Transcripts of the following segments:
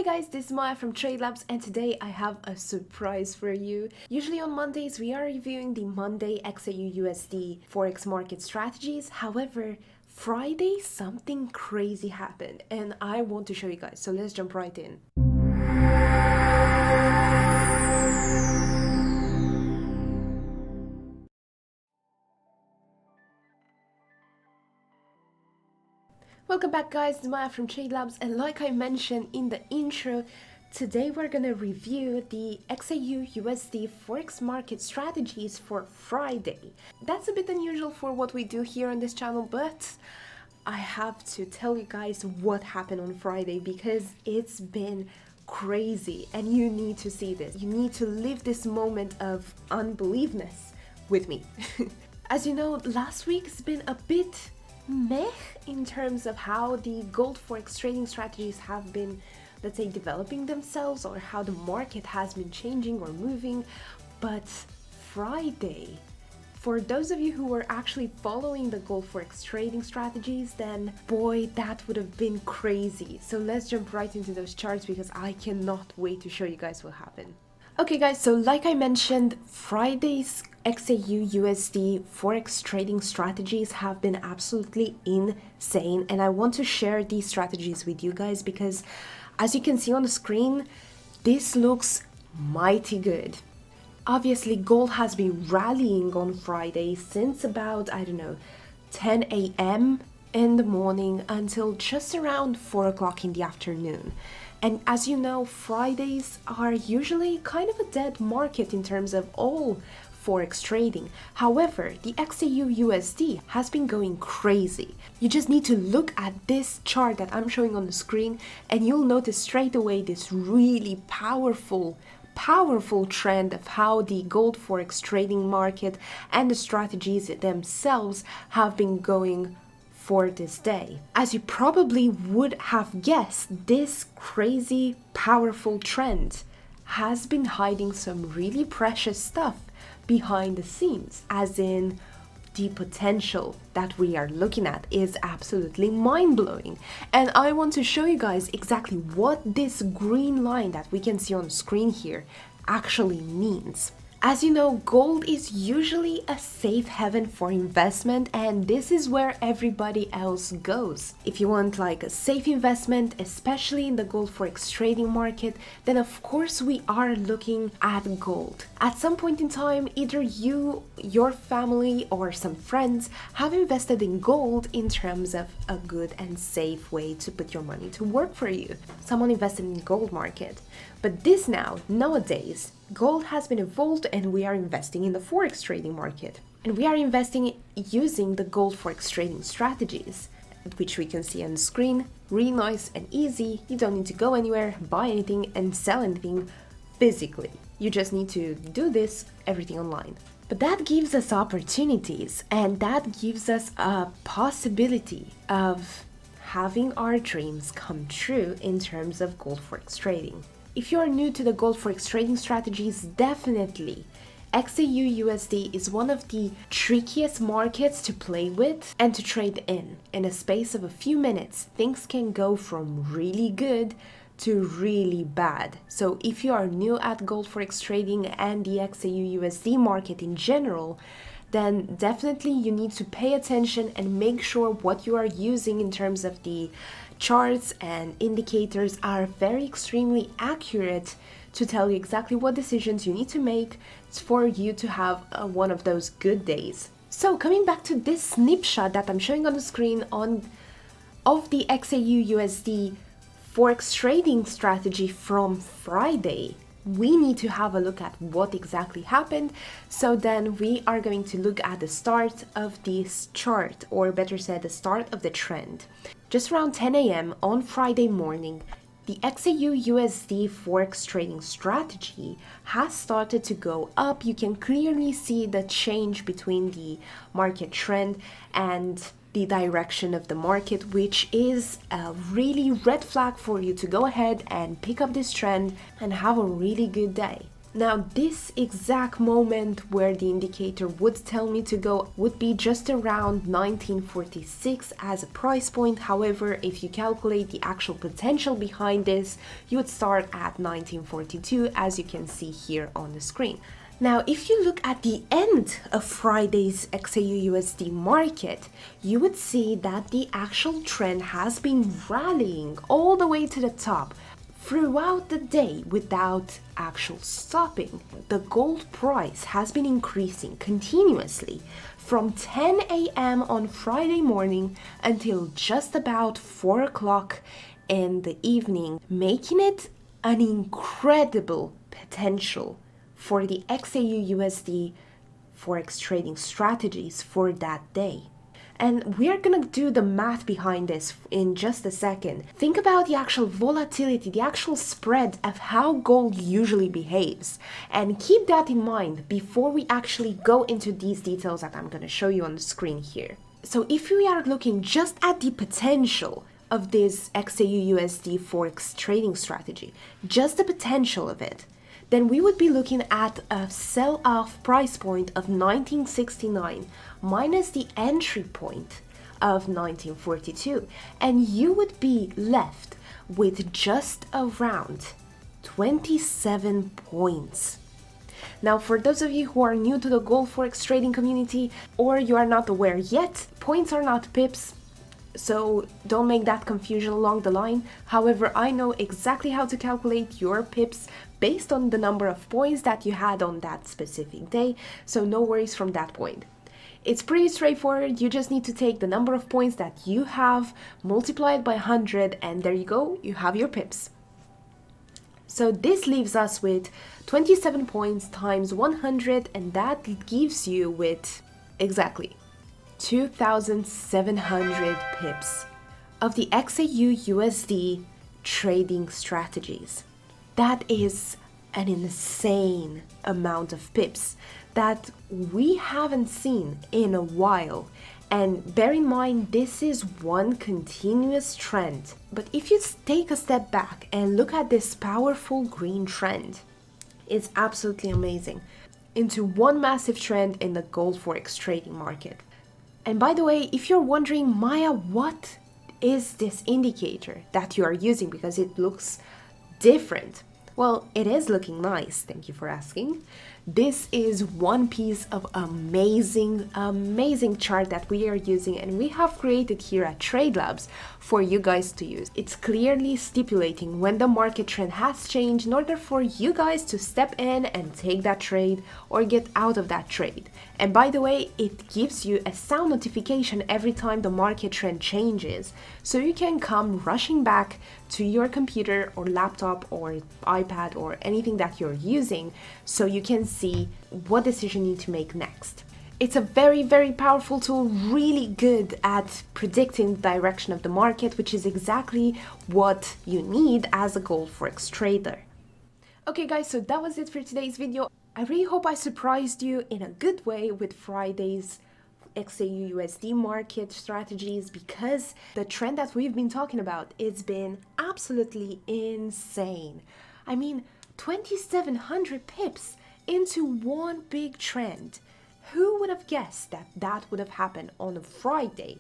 Hey guys, this is Maya from TradeLabs and today I have a surprise for you. Usually on Mondays we are reviewing the Monday XAUUSD Forex market strategies. However, Friday something crazy happened and I want to show you guys. So let's jump right in. Welcome back guys, it's Maya from TradeLabs, and like I mentioned in the intro, today we're gonna review the XAU-USD Forex market strategies for Friday. That's a bit unusual for what we do here on this channel, but I have to tell you guys what happened on Friday because it's been crazy and you need to see this. You need to live this moment of unbelievness with me. As you know, last week's been a bit meh in terms of how the gold forex trading strategies have been, let's say, developing themselves, or how the market has been changing or moving. But Friday, for those of you who were actually following the gold forex trading strategies, then boy, that would have been crazy. So let's jump right into those charts because I cannot wait to show you guys what happened. Okay guys, so like I mentioned, Friday's XAU-USD Forex trading strategies have been absolutely insane, and I want to share these strategies with you guys because as you can see on the screen, this looks mighty good. Obviously, gold has been rallying on Friday since about, I don't know, 10 a.m. in the morning until just around 4 o'clock in the afternoon. And as you know, Fridays are usually kind of a dead market in terms of all Forex trading. However, the XAU-USD has been going crazy. You just need to look at this chart that I'm showing on the screen and you'll notice straight away this really powerful trend of how the gold forex trading market and the strategies themselves have been going for this day. As you probably would have guessed, this crazy powerful trend has been hiding some really precious stuff behind the scenes, as in the potential that we are looking at is absolutely mind-blowing. And I want to show you guys exactly what this green line that we can see on the screen here actually means. As you know, gold is usually a safe haven for investment, and this is where everybody else goes. If you want like a safe investment, especially in the gold forex trading market, then of course we are looking at gold. At some point in time, either you, your family, or some friends have invested in gold in terms of a good and safe way to put your money to work for you. Someone invested in the gold market. But this nowadays, gold has been evolved and we are investing in the forex trading market. And we are investing using the gold forex trading strategies, which we can see on the screen. Really nice and easy. You don't need to go anywhere, buy anything and sell anything physically. You just need to do this, everything online. But that gives us opportunities, and that gives us a possibility of having our dreams come true in terms of gold forex trading. If you are new to the gold forex trading strategies, definitely XAU-USD is one of the trickiest markets to play with and to trade in. In a space of a few minutes, things can go from really good to really bad. So if you are new at gold forex trading and the XAU-USD market in general, then definitely you need to pay attention and make sure what you are using in terms of the charts and indicators are very extremely accurate to tell you exactly what decisions you need to make for you to have one of those good days. So coming back to this snapshot that I'm showing on the screen of the XAU-USD Forex trading strategy from Friday, we need to have a look at what exactly happened. So then we are going to look at the start of this chart, or better said, the start of the trend. Just around 10 a.m. on Friday morning, the XAU-USD Forex trading strategy has started to go up. You can clearly see the change between the market trend and the direction of the market, which is a really red flag for you to go ahead and pick up this trend and have a really good day. Now, this exact moment where the indicator would tell me to go would be just around 1946 as a price point. However, if you calculate the actual potential behind this, you would start at 1942, as you can see here on the screen. Now, if you look at the end of Friday's XAUUSD market, you would see that the actual trend has been rallying all the way to the top throughout the day without actual stopping. The gold price has been increasing continuously from 10 a.m. on Friday morning until just about 4 o'clock in the evening, making it an incredible potential for the XAUUSD Forex trading strategies for that day. And we're gonna do the math behind this in just a second. Think about the actual volatility, the actual spread of how gold usually behaves. And keep that in mind before we actually go into these details that I'm gonna show you on the screen here. So if we are looking just at the potential of this XAUUSD Forex trading strategy, just the potential of it, then we would be looking at a sell-off price point of 1969 minus the entry point of 1942, and you would be left with just around 27 points. Now, for those of you who are new to the gold forex trading community, or you are not aware yet, points are not pips, so don't make that confusion along the line. However, I know exactly how to calculate your pips based on the number of points that you had on that specific day, so no worries from that point. It's pretty straightforward. You just need to take the number of points that you have, multiply it by 100, and there you go, you have your pips. So this leaves us with 27 points times 100, and that gives you with exactly 2,700 pips of the XAUUSD trading strategies. That is an insane amount of pips that we haven't seen in a while. And bear in mind, this is one continuous trend. But if you take a step back and look at this powerful green trend, it's absolutely amazing. Into one massive trend in the gold forex trading market. And by the way, if you're wondering, Maya, what is this indicator that you are using because it looks different? Well, it is looking nice, thank you for asking. This is one piece of amazing chart that we are using, and we have created here at TradeLabs for you guys to use. It's clearly stipulating when the market trend has changed in order for you guys to step in and take that trade or get out of that trade. And by the way, it gives you a sound notification every time the market trend changes, so you can come rushing back to your computer or laptop or iPad or anything that you're using, so you can see what decision you need to make next. It's a very powerful tool, really good at predicting the direction of the market, which is exactly what you need as a gold forex trader. Okay guys, so that was it for today's video. I really hope I surprised you in a good way with Friday's XAUUSD market strategies, because the trend that we've been talking about, it's been absolutely insane. I mean, 2,700 pips into one big trend. Who would have guessed that that would have happened on a Friday,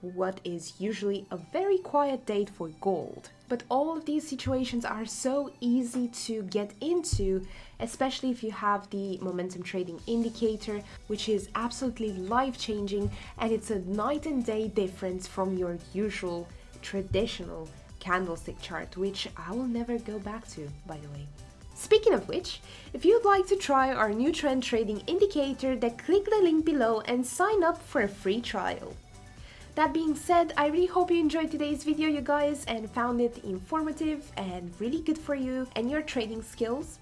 what is usually a very quiet date for gold? But all of these situations are so easy to get into, especially if you have the momentum trading indicator, which is absolutely life-changing, and it's a night and day difference from your usual traditional candlestick chart, which I will never go back to, by the way. Speaking of which, if you'd like to try our new trend trading indicator, then click the link below and sign up for a free trial. That being said, I really hope you enjoyed today's video, you guys, and found it informative and really good for you and your trading skills.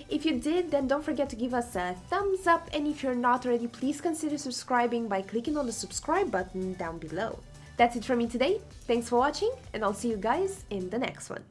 If you did, then don't forget to give us a thumbs up, and if you're not already, please consider subscribing by clicking on the subscribe button down below. That's it from me today. Thanks for watching, and I'll see you guys in the next one.